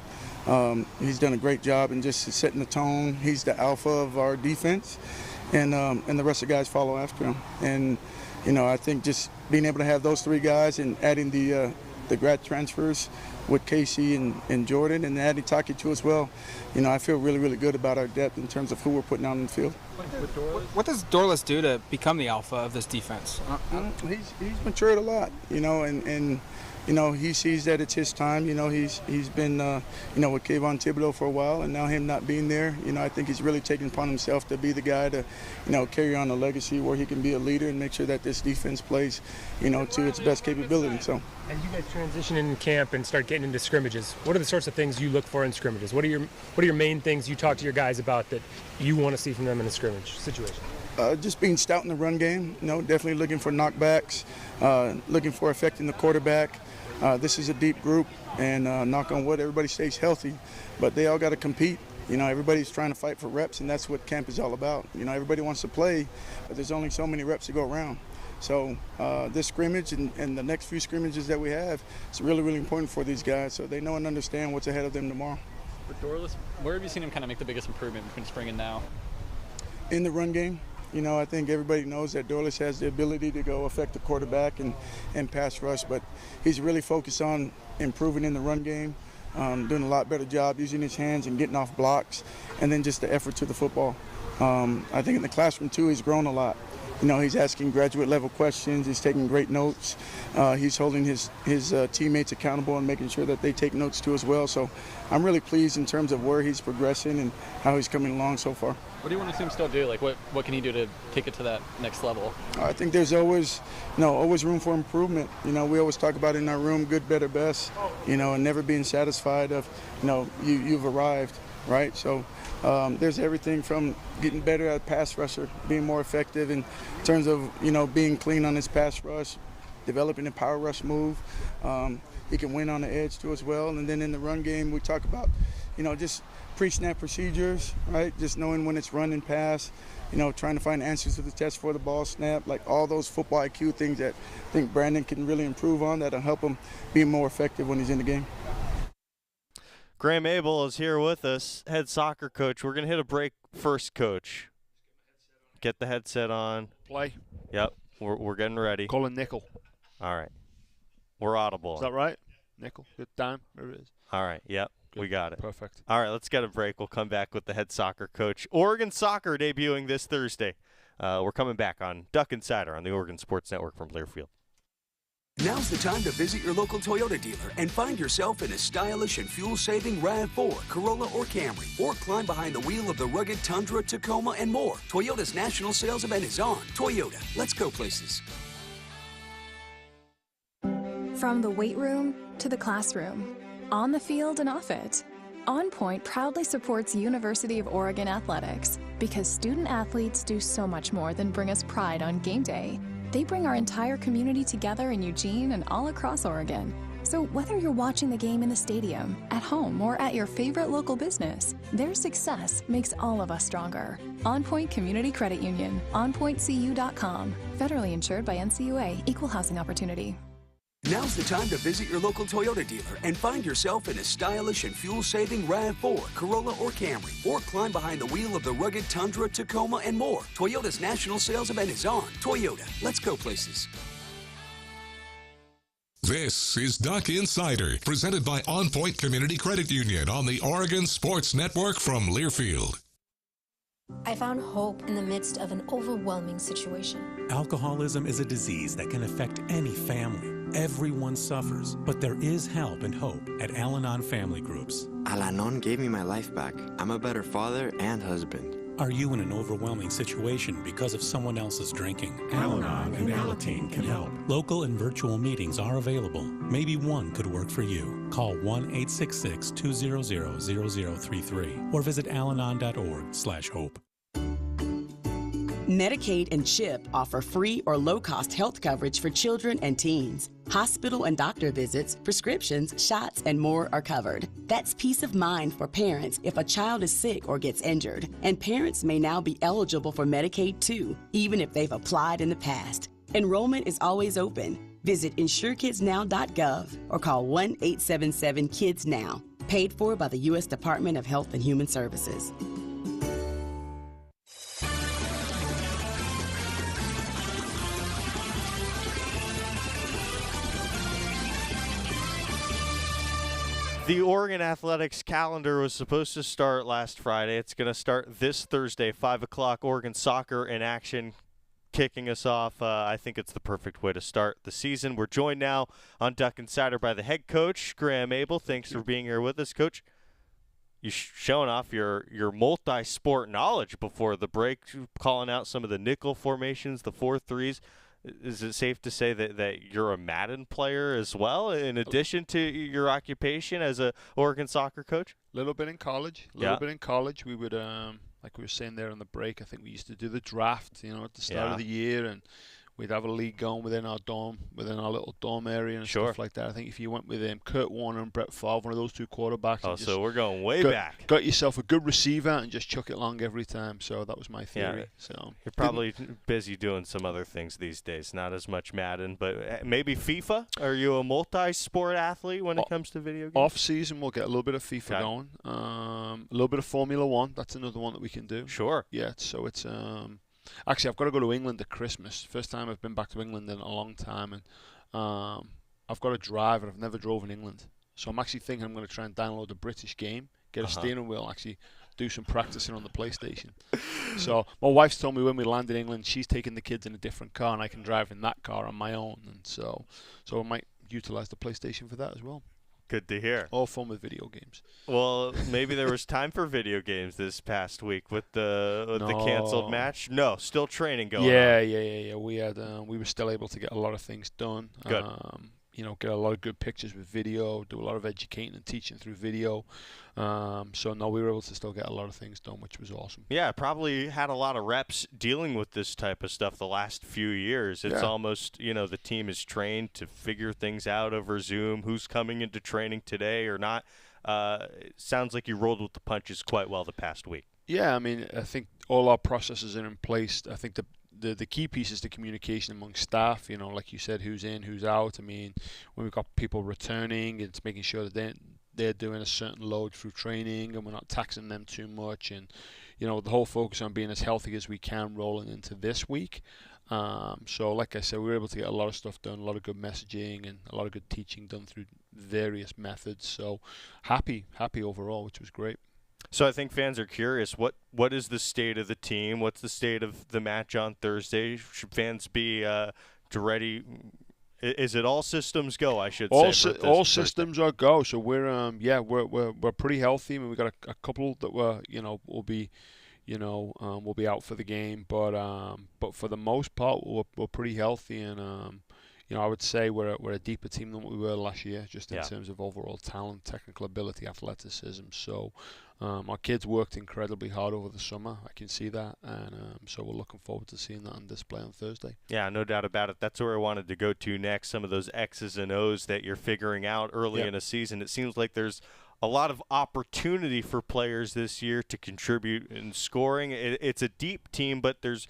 He's done a great job in just setting the tone. He's the alpha of our defense, and the rest of the guys follow after him. And I think just being able to have those three guys and adding the grad transfers with Casey and Jordan and adding Taki too as well, I feel really, really good about our depth in terms of who we're putting out on the field. What does Dorless do to become the alpha of this defense? He's matured a lot, and he sees that it's his time. He's been, with Kayvon Thibodeau for a while, and now him not being there, I think he's really taken upon himself to be the guy to, carry on a legacy where he can be a leader and make sure that this defense plays, to its best capability. So. As you guys transition in camp and start getting into scrimmages, what are the sorts of things you look for in scrimmages? What are your main things you talk to your guys about that you want to see from them in a scrimmage situation? Just being stout in the run game, definitely looking for knockbacks, looking for affecting the quarterback. This is a deep group, and knock on wood, everybody stays healthy, but they all got to compete. Everybody's trying to fight for reps, and that's what camp is all about. Everybody wants to play, but there's only so many reps to go around. So this scrimmage and the next few scrimmages that we have, it's really, really important for these guys so they know and understand what's ahead of them tomorrow. For Dorless, where have you seen him kind of make the biggest improvement between spring and now? In the run game. I think everybody knows that Dorless has the ability to go affect the quarterback and pass rush, but he's really focused on improving in the run game, doing a lot better job using his hands and getting off blocks, and then just the effort to the football. I think in the classroom, too, he's grown a lot. He's asking graduate-level questions. He's taking great notes. He's holding his teammates accountable and making sure that they take notes, too, as well. So I'm really pleased in terms of where he's progressing and how he's coming along so far. What do you want to see him still do? Like, what can he do to take it to that next level? I think there's always room for improvement. We always talk about in our room, good, better, best, and never being satisfied of, you've arrived, right? So there's everything from getting better at pass rusher, being more effective in terms of, being clean on his pass rush, developing a power rush move. He can win on the edge too as well. And then in the run game, we talk about, just pre-snap procedures, right? Just knowing when it's run and pass, trying to find answers to the test for the ball snap, like all those football IQ things that I think Brandon can really improve on that'll help him be more effective when he's in the game. Graeme Abel is here with us, head soccer coach. We're going to hit a break first, Coach. Get the headset on. Play. Yep, we're getting ready. Colin Nickel. All right. We're audible. Is that right? Nickel. Good time. There it is. All right. Yep. Good. We got it. Perfect. All right, let's get a break. We'll come back with the head soccer coach. Oregon soccer debuting this Thursday. We're coming back on Duck Insider on the Oregon Sports Network from Learfield. Now's the time to visit your local Toyota dealer and find yourself in a stylish and fuel-saving RAV4, Corolla, or Camry. Or climb behind the wheel of the rugged Tundra, Tacoma, and more. Toyota's national sales event is on. Toyota, let's go places. From the weight room to the classroom, on the field and off it, On Point proudly supports University of Oregon athletics because student athletes do so much more than bring us pride on game day. They bring our entire community together in Eugene and all across Oregon. So whether you're watching the game in the stadium, at home, or at your favorite local business, their success makes all of us stronger. On Point Community Credit Union, onpointcu.com. Federally insured by NCUA, Equal Housing Opportunity. Now's the time to visit your local Toyota dealer and find yourself in a stylish and fuel-saving RAV4, Corolla, or Camry. Or climb behind the wheel of the rugged Tundra, Tacoma, and more. Toyota's national sales event is on. Toyota, let's go places. This is Duck Insider, presented by On Point Community Credit Union on the Oregon Sports Network from Learfield. I found hope in the midst of an overwhelming situation. Alcoholism is a disease that can affect any family. Everyone suffers, but there is help and hope at Al-Anon Family Groups. Al-Anon gave me my life back. I'm a better father and husband. Are you in an overwhelming situation because of someone else's drinking? Al-Anon and Alateen can help. Local and virtual meetings are available. Maybe one could work for you. Call 1-866-200-0033 or visit alanon.org/hope. Medicaid and CHIP offer free or low-cost health coverage for children and teens. Hospital and doctor visits, prescriptions, shots, and more are covered. That's peace of mind for parents if a child is sick or gets injured. And parents may now be eligible for Medicaid too, even if they've applied in the past. Enrollment is always open. Visit insurekidsnow.gov or call 1-877-KIDS-NOW. Paid for by the U.S. Department of Health and Human Services. The Oregon Athletics calendar was supposed to start last Friday. It's going to start this Thursday, 5 o'clock. Oregon soccer in action, kicking us off. I think it's the perfect way to start the season. We're joined now on Duck Insider by the head coach, Graeme Abel. Thanks for being here with us, Coach. You're showing off your multi-sport knowledge before the break, calling out some of the nickel formations, the 4-3s. Is it safe to say that you're a Madden player as well, in addition to your occupation as a Oregon soccer coach? A little bit in college. We would, like we were saying there on the break, I think we used to do the draft, at the start of the year, and we'd have a league going within our dorm, within our little dorm area and stuff like that. I think if you went with Kurt Warner and Brett Favre, one of those two quarterbacks. Oh, so we're going way back. Got yourself a good receiver and just chuck it long every time. So that was my theory. Yeah. So you're probably busy doing some other things these days. Not as much Madden, but maybe FIFA. Are you a multi-sport athlete when it comes to video games? Off season, we'll get a little bit of FIFA going. A little bit of Formula One. That's another one that we can do. Sure. Yeah. So it's actually, I've got to go to England at Christmas. First time I've been back to England in a long time, and I've got to drive, and I've never drove in England. So I'm actually thinking I'm going to try and download a British game, get a steering wheel, actually do some practicing on the PlayStation. So my wife's told me when we land in England, she's taking the kids in a different car, and I can drive in that car on my own. And so I might utilize the PlayStation for that as well. Good to hear. All fun with video games. Well, maybe there was time for video games this past week with the canceled match. No, still training going on. Yeah. We were still able to get a lot of things done. Good. Get a lot of good pictures with video, do a lot of educating and teaching through video. So we were able to still get a lot of things done, which was awesome. Yeah, probably had a lot of reps dealing with this type of stuff the last few years. It's almost, the team is trained to figure things out over Zoom, who's coming into training today or not. It sounds like you rolled with the punches quite well the past week. Yeah, I mean, I think all our processes are in place. I think the key piece is the communication among staff, like you said, who's in, who's out. I mean, when we've got people returning, it's making sure that they're doing a certain load through training and we're not taxing them too much. And, the whole focus on being as healthy as we can rolling into this week. So like I said, we were able to get a lot of stuff done, a lot of good messaging and a lot of good teaching done through various methods. So happy overall, which was great. So I think fans are curious, what is the state of the team? What's the state of the match on Thursday? Should fans be ready? Is it all systems go, I should say? All systems are go. So we're pretty healthy. I mean, we got a couple that will be out for the game, but for the most part we're pretty healthy, and I would say we're a deeper team than what we were last year, just in terms of overall talent, technical ability, athleticism. So our kids worked incredibly hard over the summer. I can see that, and so we're looking forward to seeing that on display on Thursday. Yeah, no doubt about it. That's where I wanted to go to next, some of those X's and O's that you're figuring out early in a season. It seems like there's a lot of opportunity for players this year to contribute in scoring. It's a deep team, but there's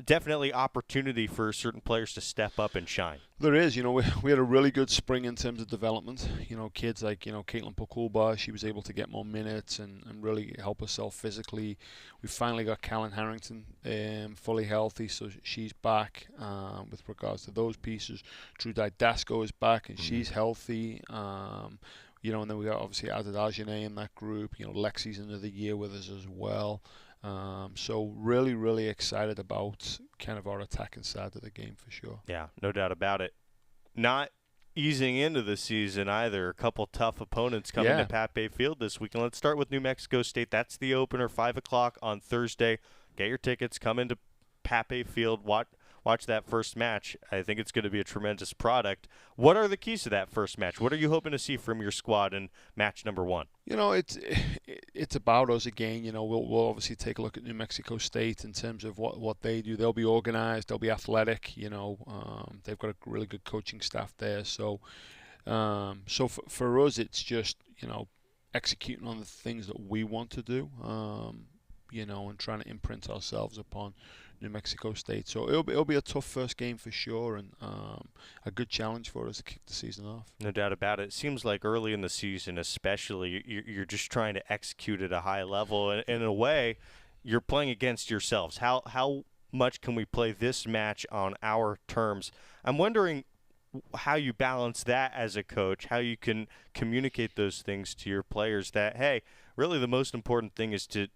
definitely opportunity for certain players to step up and shine. There is. We had a really good spring in terms of development. Kids like, Caitlin Pokulba, she was able to get more minutes and really help herself physically. We finally got Callan Harrington fully healthy, so she's back with regards to those pieces. Drew Didasco is back, and she's healthy. And then we got obviously added Ajane in that group. Lexi's another year with us as well. So really, really excited about kind of our attacking side of the game for sure. Yeah, no doubt about it. Not easing into the season either. A couple tough opponents coming to Pape Field this weekend. Let's start with New Mexico State. That's the opener, 5 o'clock on Thursday. Get your tickets. Come into Pape Field. watch that first match. I think it's going to be a tremendous product. What are the keys to that first match? What are you hoping to see from your squad in match number 1? It's about us again. We'll obviously take a look at New Mexico State in terms of what they do. They'll be organized. They'll be athletic. They've got a really good coaching staff there. So for us, it's just executing on the things that we want to do. And trying to imprint ourselves upon New Mexico State. So it'll be a tough first game for sure, and a good challenge for us to kick the season off. No doubt about it. It seems like early in the season especially, you're just trying to execute at a high level. And in a way, you're playing against yourselves. How much can we play this match on our terms? I'm wondering how you balance that as a coach, how you can communicate those things to your players that, hey, really the most important thing is to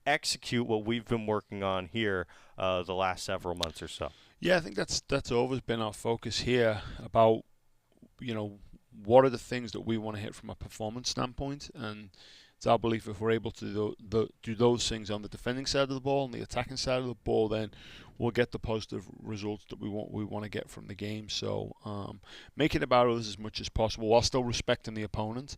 execute what we've been working on here the last several months or so. Yeah, I think that's always been our focus here about, what are the things that we want to hit from a performance standpoint, and it's our belief if we're able to do those things on the defending side of the ball and the attacking side of the ball, then we'll get the positive results that we want to get from the game. So make it about us as much as possible while still respecting the opponent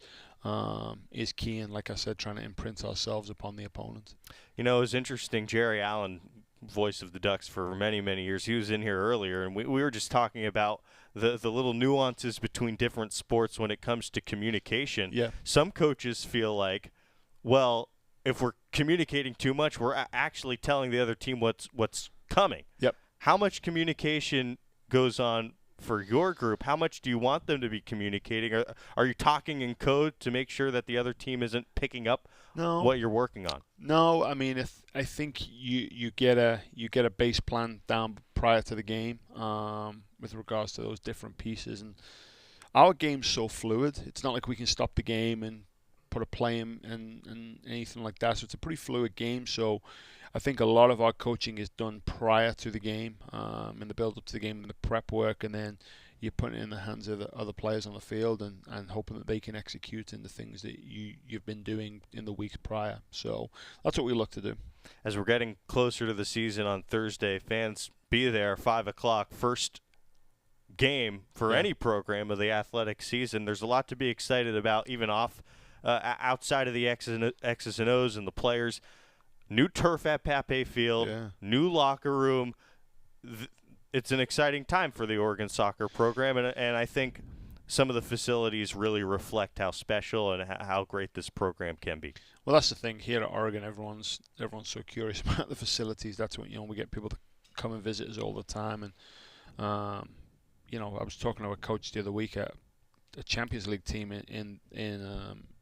is key, and like I said, trying to imprint ourselves upon the opponent. It was interesting. Jerry Allen, voice of the Ducks for many, many years, he was in here earlier, and we were just talking about the little nuances between different sports when it comes to communication. Yeah. Some coaches feel like, well, if we're communicating too much, we're actually telling the other team what's coming. Yep. How much communication goes on for your group? How much do you want them to be communicating? Are you talking in code to make sure that the other team isn't picking up what you're working on? No, I mean, I think you get a base plan down prior to the game with regards to those different pieces, and our game's so fluid. It's not like we can stop the game and put a play in and anything like that. So it's a pretty fluid game. So I think a lot of our coaching is done prior to the game, in the build-up to the game, and the prep work, and then you're putting it in the hands of the other players on the field and hoping that they can execute in the things that you've been doing in the weeks prior. So that's what we look to do. As we're getting closer to the season on Thursday, fans, be there, 5 o'clock, first game for any program of the athletic season. There's a lot to be excited about, even outside of the X's and O's and the players. New turf at Pape Field, new locker room. It's an exciting time for the Oregon soccer program, and I think some of the facilities really reflect how special and how great this program can be. Well, that's the thing here at Oregon. Everyone's so curious about the facilities. That's what we get people to come and visit us all the time. And I was talking to a coach the other week at a Champions League team in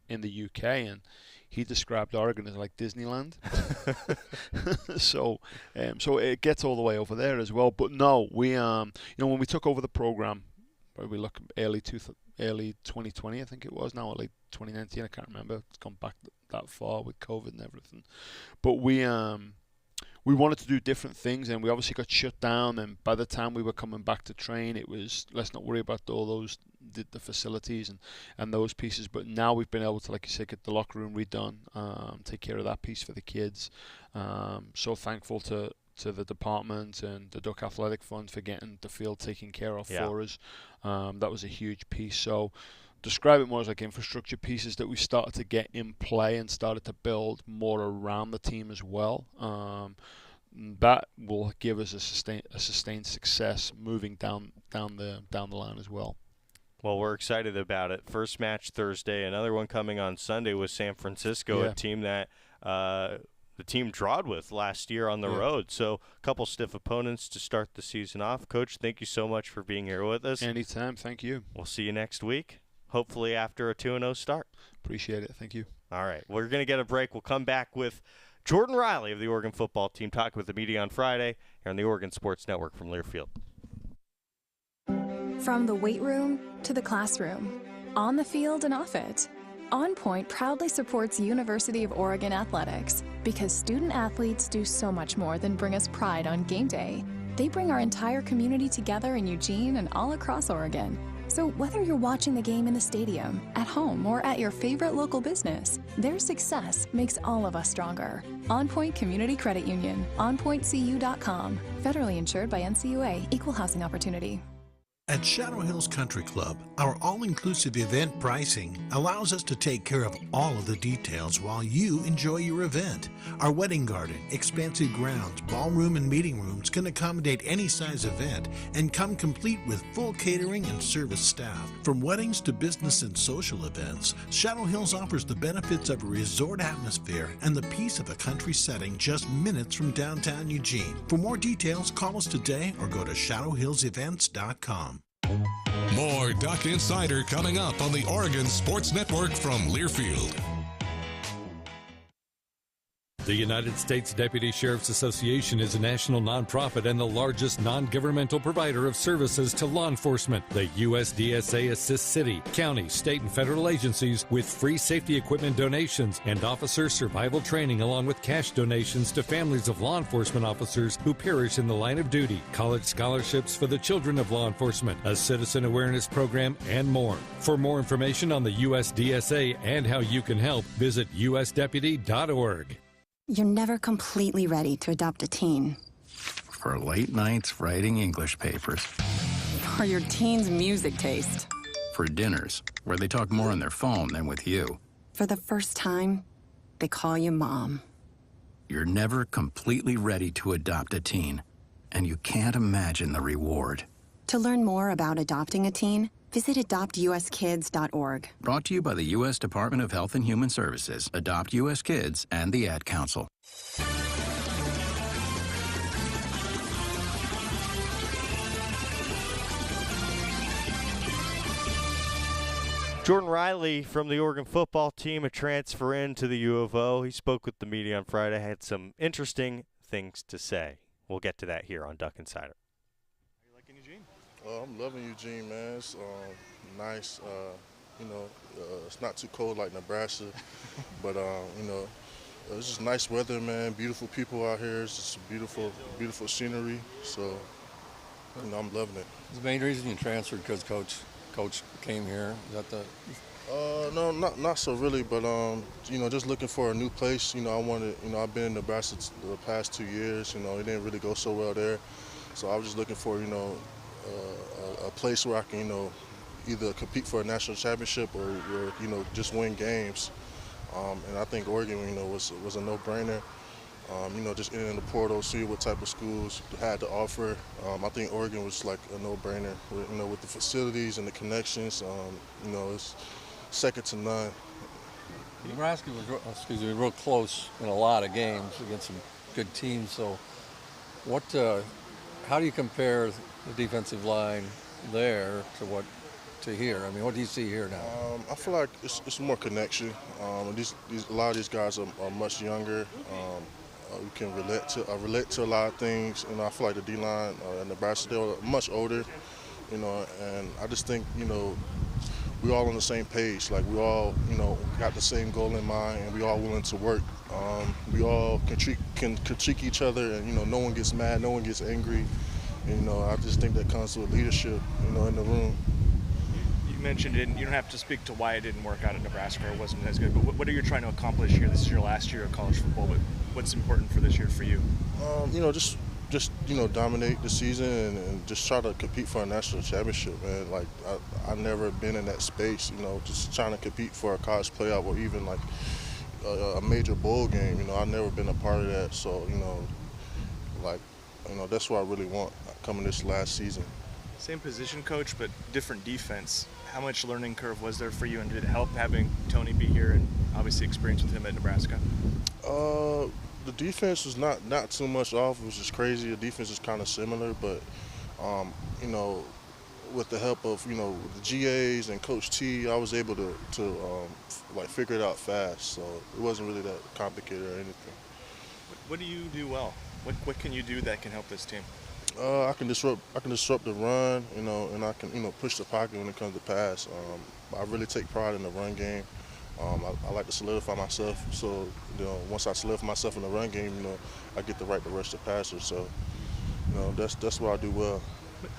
the UK, and he described Oregon as like Disneyland. So it gets all the way over there as well. But no, we when we took over the program, we look early 2020, I think it was now, or late 2019, I can't remember. It's gone back that far with COVID and everything. But we wanted to do different things, and we obviously got shut down. And by the time we were coming back to train, it was, let's not worry about all those the facilities and those pieces. But now we've been able to, like you said, get the locker room redone, take care of that piece for the kids. So thankful to the department and the Duck Athletic Fund for getting the field taken care of for us. That was a huge piece. So describe it more as like infrastructure pieces that we started to get in play and started to build more around the team as well. That will give us a sustained success moving down the line as well. Well, we're excited about it. First match Thursday, another one coming on Sunday with San Francisco, a team that the team drawed with last year on the road. So a couple stiff opponents to start the season off. Coach, thank you so much for being here with us. Anytime. Thank you. We'll see you next week, hopefully after a 2-0 start. Appreciate it. Thank you. All right. We're going to get a break. We'll come back with Jordan Riley of the Oregon football team talking with the media on Friday here on the Oregon Sports Network from Learfield. From the weight room to the classroom, on the field and off it, On Point proudly supports University of Oregon athletics because student athletes do so much more than bring us pride on game day. They bring our entire community together in Eugene and all across Oregon. So whether you're watching the game in the stadium, at home, or at your favorite local business, their success makes all of us stronger. On Point Community Credit Union, onpointcu.com. Federally insured by NCUA, Equal Housing Opportunity. At Shadow Hills Country Club, our all-inclusive event pricing allows us to take care of all of the details while you enjoy your event. Our wedding garden, expansive grounds, ballroom, and meeting rooms can accommodate any size event and come complete with full catering and service staff. From weddings to business and social events, Shadow Hills offers the benefits of a resort atmosphere and the peace of a country setting just minutes from downtown Eugene. For more details, call us today or go to shadowhillsevents.com. More Duck Insider coming up on the Oregon Sports Network from Learfield. The United States Deputy Sheriff's Association is a national nonprofit and the largest non-governmental provider of services to law enforcement. The USDSA assists city, county, state, and federal agencies with free safety equipment donations and officer survival training, along with cash donations to families of law enforcement officers who perish in the line of duty, college scholarships for the children of law enforcement, a citizen awareness program, and more. For more information on the USDSA and how you can help, visit usdeputy.org. You're never completely ready to adopt a teen. For late nights writing English papers. For your teen's music taste. For dinners, where they talk more on their phone than with you. For the first time, they call you Mom. You're never completely ready to adopt a teen, and you can't imagine the reward. To learn more about adopting a teen, visit adoptuskids.org. Brought to you by the U.S. Department of Health and Human Services, Adopt U.S. Kids, and the Ad Council. Jordan Riley from the Oregon football team, a transfer into the U of O. He spoke with the media on Friday, had some interesting things to say. We'll get to that here on Duck Insider. I'm loving Eugene, man. It's nice. It's not too cold like Nebraska, but it's just nice weather, man. Beautiful people out here. It's just beautiful, beautiful scenery. So, I'm loving it. Is the main reason you transferred because coach came here? Is that the? No, not so really, but just looking for a new place. I've been in Nebraska the past 2 years. It didn't really go so well there, so I was just looking for a place where I can either compete for a national championship or just win games. And I think Oregon was a no-brainer. Just entering the portal, see what type of schools had to offer. I think Oregon was like a no-brainer. With the facilities and the connections, it's second to none. Nebraska was real close in a lot of games against some good teams. So, how do you compare the defensive line there to here? I mean, what do you see here now? I feel like it's more connection. A lot of these guys are much younger. We can relate to a lot of things. I feel like the D-line in Nebraska, they were much older. And I just think we're all on the same page. Like we all got the same goal in mind, and we all willing to work. We all can critique each other, and no one gets mad, no one gets angry. I just think that comes with leadership, in the room. You mentioned it, and you don't have to speak to why it didn't work out at Nebraska or it wasn't as good, but what are you trying to accomplish here? This is your last year of college football, but what's important for this year for you? Just dominate the season and just try to compete for a national championship, man. Like, I've never been in that space, just trying to compete for a college playoff or even, like, a major bowl game. I've never been a part of that, so, that's what I really want coming this last season. Same position, coach, but different defense. How much learning curve was there for you, and did it help having Tony be here and obviously experience with him at Nebraska? The defense was not too much off. It was just crazy. The defense is kind of similar, but with the help of the GAs and Coach T, I was able to figure it out fast. So it wasn't really that complicated or anything. What do you do well? What can you do that can help this team? I can disrupt the run, and I can push the pocket when it comes to pass. I really take pride in the run game. I like to solidify myself, so once I solidify myself in the run game, I get the right to rush the passer. So that's what I do well.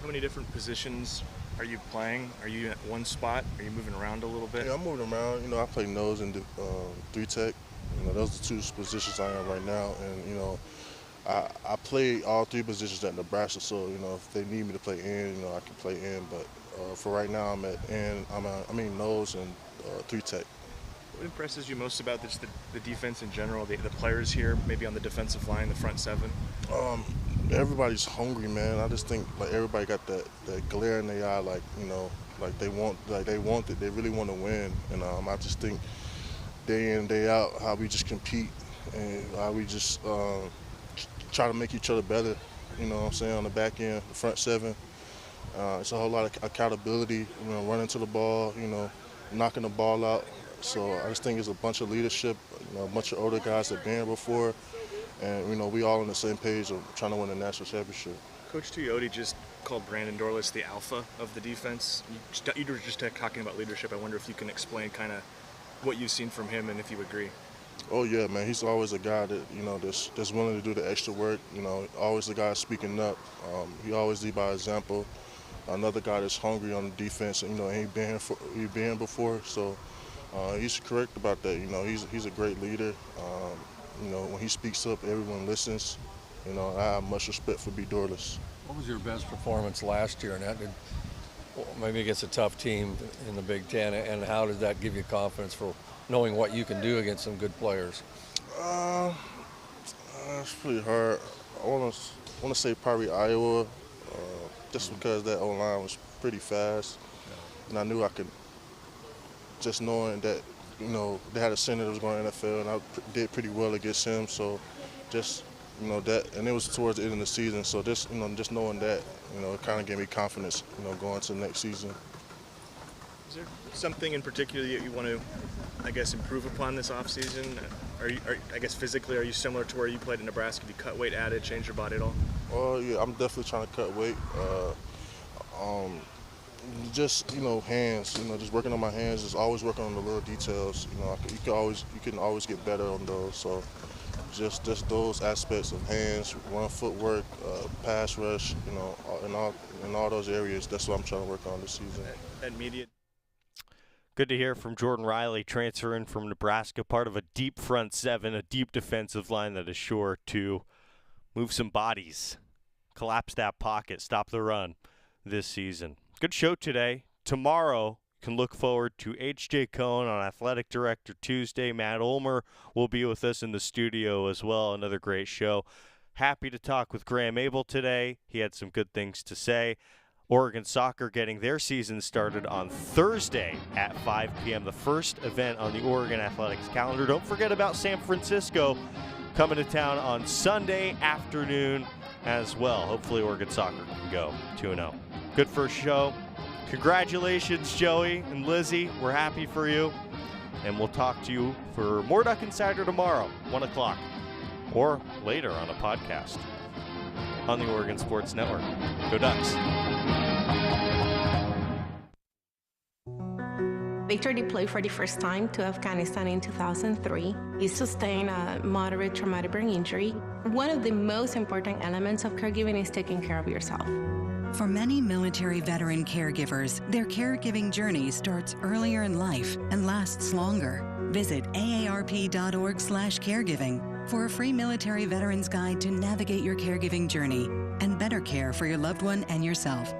How many different positions Are you playing? Are you at one spot? Are you moving around a little bit? Yeah, I'm moving around. You know, I play nose and 3-tech. You know, those are the two positions I am right now. And, you know, I play all three positions at Nebraska, so, you know, if they need me to play in, you know, I can play in. But for right now, I'm at end. Nose and 3-tech. What impresses you most about the defense in general, the players here, maybe on the defensive line, the front seven? Everybody's hungry, man. I just think like everybody got that glare in their eye, like, you know, like they want it. They really want to win. And I just think day in, day out, how we just compete and how we just try to make each other better. You know what I'm saying, on the back end, the front seven. It's a whole lot of accountability, you know, running to the ball, you know, knocking the ball out. So I just think it's a bunch of leadership, you know, a bunch of older guys that been here before. And, you know, we all on the same page of trying to win the national championship. Coach Tuioti just called Brandon Dorlus the alpha of the defense. You were just talking about leadership. I wonder if you can explain kind of what you've seen from him and if you agree. Oh, yeah, man. He's always a guy that, you know, that's willing to do the extra work. You know, always the guy speaking up. He always lead by example. Another guy that's hungry on the defense. And, you know, he been here before. So he's correct about that. You know, he's a great leader. You know, when he speaks up, everyone listens. You know, I have much respect for B. Dorlus. What was your best performance last year? And maybe against a tough team in the Big Ten, and how does that give you confidence for knowing what you can do against some good players? It's pretty hard. I want to say probably Iowa, just because that O-line was pretty fast, and I knew I could. Just knowing that, you know, they had a center that was going to NFL, and I did pretty well against him. So, just, you know, that, and it was towards the end of the season. So, just, you know, just knowing that, you know, it kind of gave me confidence, you know, going to the next season. Is there something in particular that you want to, I guess, improve upon this offseason? I guess physically, are you similar to where you played in Nebraska? Have you cut weight, added, changed your body at all? Oh yeah, I'm definitely trying to cut weight. Just, you know, hands, you know, just working on my hands, just always working on the little details. You know, you can always get better on those. So just those aspects of hands, run footwork, pass rush, you know, in all those areas, that's what I'm trying to work on this season. And media. Good to hear from Jordan Riley, transferring from Nebraska, part of a deep front seven, a deep defensive line that is sure to move some bodies, collapse that pocket, stop the run this season. Good show today. Tomorrow, you can look forward to H.J. Cohn on Athletic Director Tuesday. Matt Ulmer will be with us in the studio as well. Another great show. Happy to talk with Graeme Abel today. He had some good things to say. Oregon soccer getting their season started on Thursday at 5 p.m. The first event on the Oregon Athletics calendar. Don't forget about San Francisco coming to town on Sunday afternoon as well. Hopefully Oregon soccer can go 2-0. Good first show. Congratulations, Joey and Lizzie. We're happy for you. And we'll talk to you for more Duck Insider tomorrow, 1 o'clock, or later on a podcast on the Oregon Sports Network. Go Ducks. Victor deployed for the first time to Afghanistan in 2003. He sustained a moderate traumatic brain injury. One of the most important elements of caregiving is taking care of yourself. For many military veteran caregivers, their caregiving journey starts earlier in life and lasts longer. Visit aarp.org/caregiving for a free military veterans guide to navigate your caregiving journey and better care for your loved one and yourself.